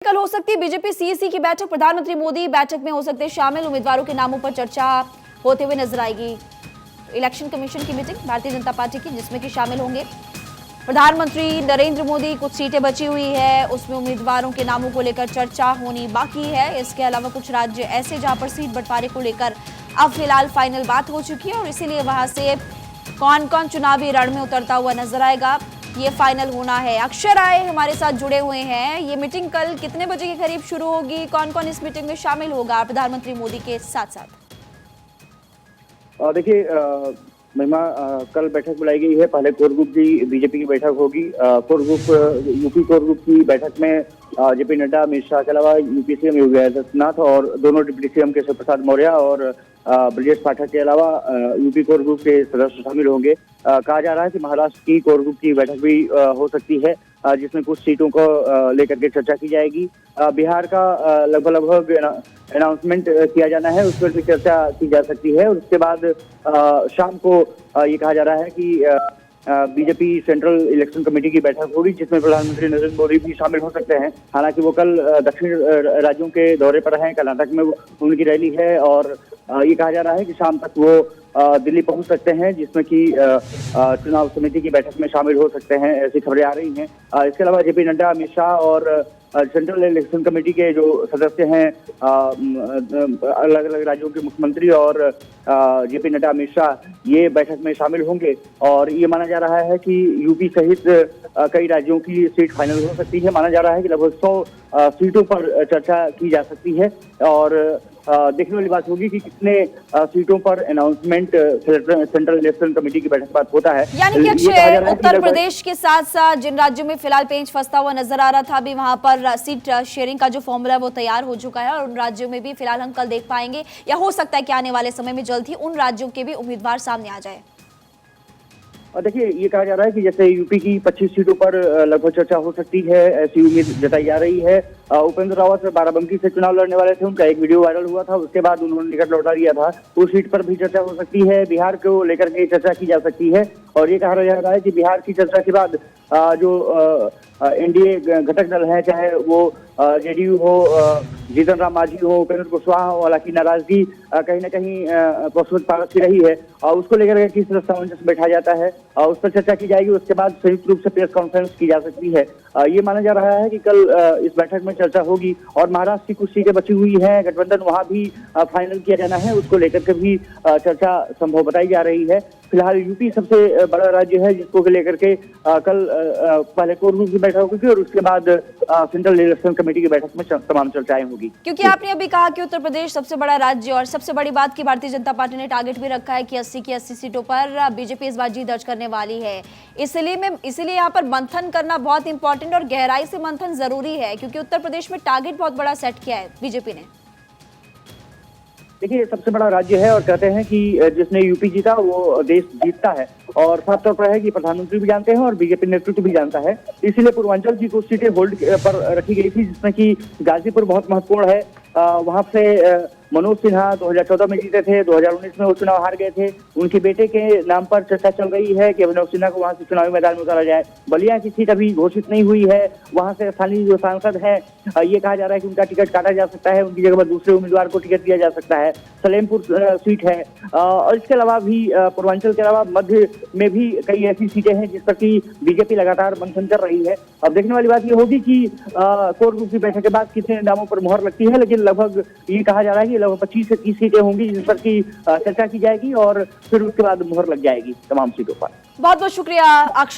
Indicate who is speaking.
Speaker 1: कल हो सकती है बीजेपी सीईसी की बैठक। प्रधानमंत्री मोदी बैठक में हो सकते हैं शामिल। उम्मीदवारों के नामों पर चर्चा होते हुए नजर आएगी। इलेक्शन कमीशन की मीटिंग भारतीय जनता पार्टी की, जिसमें कि शामिल होंगे प्रधानमंत्री नरेंद्र मोदी। कुछ सीटें बची हुई है, उसमें उम्मीदवारों के नामों को लेकर चर्चा होनी बाकी है। इसके अलावा कुछ राज्य ऐसे जहां पर सीट बंटवारे को लेकर अब फिलहाल फाइनल बात हो चुकी है और इसीलिए वहां से कौन कौन चुनावी रण में उतरता हुआ नजर आएगा, ये फाइनल होना है। अक्षर राय हमारे साथ जुड़े हुए हैं। ये मीटिंग कल कितने बजे के करीब शुरू होगी, कौन कौन इस मीटिंग में शामिल होगा प्रधानमंत्री मोदी के साथ साथ?
Speaker 2: देखिए महिमा, कल बैठक बुलाई गई है। पहले कोर ग्रुप की बीजेपी की बैठक होगी। Core group UP core group की बैठक में जेपी नड्डा, अमित शाह के अलावा यूपी सीएम योगी आदित्यनाथ और दोनों डिप्टी सीएम केशव प्रसाद मौर्य और ब्रजेश पाठक के अलावा यूपी कोर ग्रुप के सदस्य शामिल होंगे। कहा जा रहा है कि महाराष्ट्र की कोर ग्रुप की बैठक भी हो सकती है, जिसमें कुछ सीटों को लेकर के चर्चा की जाएगी। बिहार का लगभग अनाउंसमेंट किया जाना है, उस पर भी चर्चा की जा सकती है। और उसके बाद शाम को ये कहा जा रहा है कि बीजेपी सेंट्रल इलेक्शन कमेटी की बैठक होगी, जिसमें प्रधानमंत्री नरेंद्र मोदी भी शामिल हो सकते हैं। हालांकि वो कल दक्षिण राज्यों के दौरे पर हैं, कर्नाटक में उनकी रैली है और ये कहा जा रहा है कि शाम तक वो दिल्ली पहुंच सकते हैं, जिसमें कि चुनाव समिति की बैठक में शामिल हो सकते हैं, ऐसी खबरें आ रही हैं। इसके अलावा जेपी नड्डा, अमित शाह और सेंट्रल इलेक्शन कमेटी के जो सदस्य हैं, अलग अलग राज्यों के मुख्यमंत्री और जेपी नड्डा, अमित शाह, ये बैठक में शामिल होंगे। और ये माना जा रहा है कि यूपी सहित कई राज्यों की सीट फाइनल हो सकती है। माना जा रहा है कि लगभग 100 सीटों पर चर्चा की जा सकती है और देखने वाली बात होगी कि कितने सीटों पर अनाउंसमेंट सेंट्रल इलेक्शन कमेटी की बैठक बात होता है।
Speaker 1: यानी कि अक्षय, उत्तर प्रदेश के साथ साथ जिन राज्यों में फिलहाल पेंच फंसता हुआ नजर आ रहा था, अभी वहां पर सीट शेयरिंग का जो फॉर्मूला है वो तैयार हो चुका है और उन राज्यों में भी फिलहाल हम कल देख पाएंगे, या हो सकता है कि आने वाले समय में जल्द ही उन राज्यों के भी उम्मीदवार सामने आ जाए।
Speaker 2: और देखिए, ये कहा जा रहा है कि जैसे यूपी की 25 सीटों पर लगभग चर्चा हो सकती है, ऐसी उम्मीद जताई जा रही है। उपेंद्र रावत बाराबंकी से चुनाव लड़ने वाले थे, उनका एक वीडियो वायरल हुआ था, उसके बाद उन्होंने टिकट लौटा दिया था। उस सीट पर भी चर्चा हो सकती है। बिहार को लेकर के चर्चा की जा सकती है और ये कहा जा रहा है कि बिहार की चर्चा के बाद जो एनडीए घटक दल है, चाहे वो जेडीयू हो, जीतन राम मांझी हो, उपेंद्र कुशवाहा हो, हालांकि नाराजगी कहीं ना कहीं पशुपत पारस की रही है और उसको लेकर किस तरह सामंजस्य बैठा जाता है और उस पर चर्चा की जाएगी। उसके बाद संयुक्त रूप से प्रेस कॉन्फ्रेंस की जा सकती है। ये माना जा रहा है कि कल इस बैठक में चर्चा होगी और महाराष्ट्र की कुछ सीटें बची हुई हैं, गठबंधन वहां भी फाइनल किया जाना है, उसको लेकर के भी चर्चा संभव बताई जा रही है। फिलहाल यूपी सबसे बड़ा राज्य है, जिसको लेकर के कल पहले कोर ग्रुप की बैठक होगी और उसके बाद सेंट्रल इलेक्शन कमेटी की बैठक में तमाम चर्चाएं होगी।
Speaker 1: क्योंकि आपने अभी कहा कि उत्तर प्रदेश सबसे बड़ा राज्य और सबसे बड़ी बात की भारतीय जनता पार्टी ने टारगेट भी रखा है कि 80 की 80 सीटों पर बीजेपी इस बार जीत दर्ज करने वाली है। इसलिए यहाँ पर मंथन करना बहुत इंपॉर्टेंट और गहराई से मंथन जरूरी है, क्योंकि उत्तर प्रदेश में टारगेट बहुत बड़ा सेट किया है बीजेपी ने।
Speaker 2: देखिए, सबसे बड़ा राज्य है और कहते हैं कि जिसने यूपी जीता वो देश जीतता है और साफ तौर पर है कि प्रधानमंत्री भी जानते हैं और बीजेपी नेतृत्व भी जानता है। इसीलिए पूर्वांचल की कुछ सीटें होल्ड पर रखी गई थी, जिसमें कि गाजीपुर बहुत महत्वपूर्ण है। वहां से मनोज सिन्हा 2014 में जीते थे, 2019 में वो चुनाव हार गए थे। उनके बेटे के नाम पर चर्चा चल रही है कि मनोज सिन्हा को वहां से चुनावी मैदान में उतारा जाए। बलिया की सीट अभी घोषित नहीं हुई है, वहां से स्थानीय जो सांसद है, ये कहा जा रहा है कि उनका टिकट काटा जा सकता है, उनकी जगह पर दूसरे उम्मीदवार को टिकट दिया जा सकता है। सलेमपुर सीट है और इसके अलावा भी पूर्वांचल के अलावा मध्य में भी कई ऐसी सीटें हैं जिस पर की बीजेपी लगातार मंथन कर रही है। अब देखने वाली बात ये होगी कि कोर ग्रुप की बैठक के बाद कितने नामों पर मुहर लगती है, लेकिन लगभग ये कहा जा रहा है कि लगभग 25 से 30 सीटें होंगी जिस पर की चर्चा की जाएगी और फिर उसके बाद मुहर लग जाएगी तमाम सीटों पर।
Speaker 1: बहुत बहुत शुक्रिया अक्षय।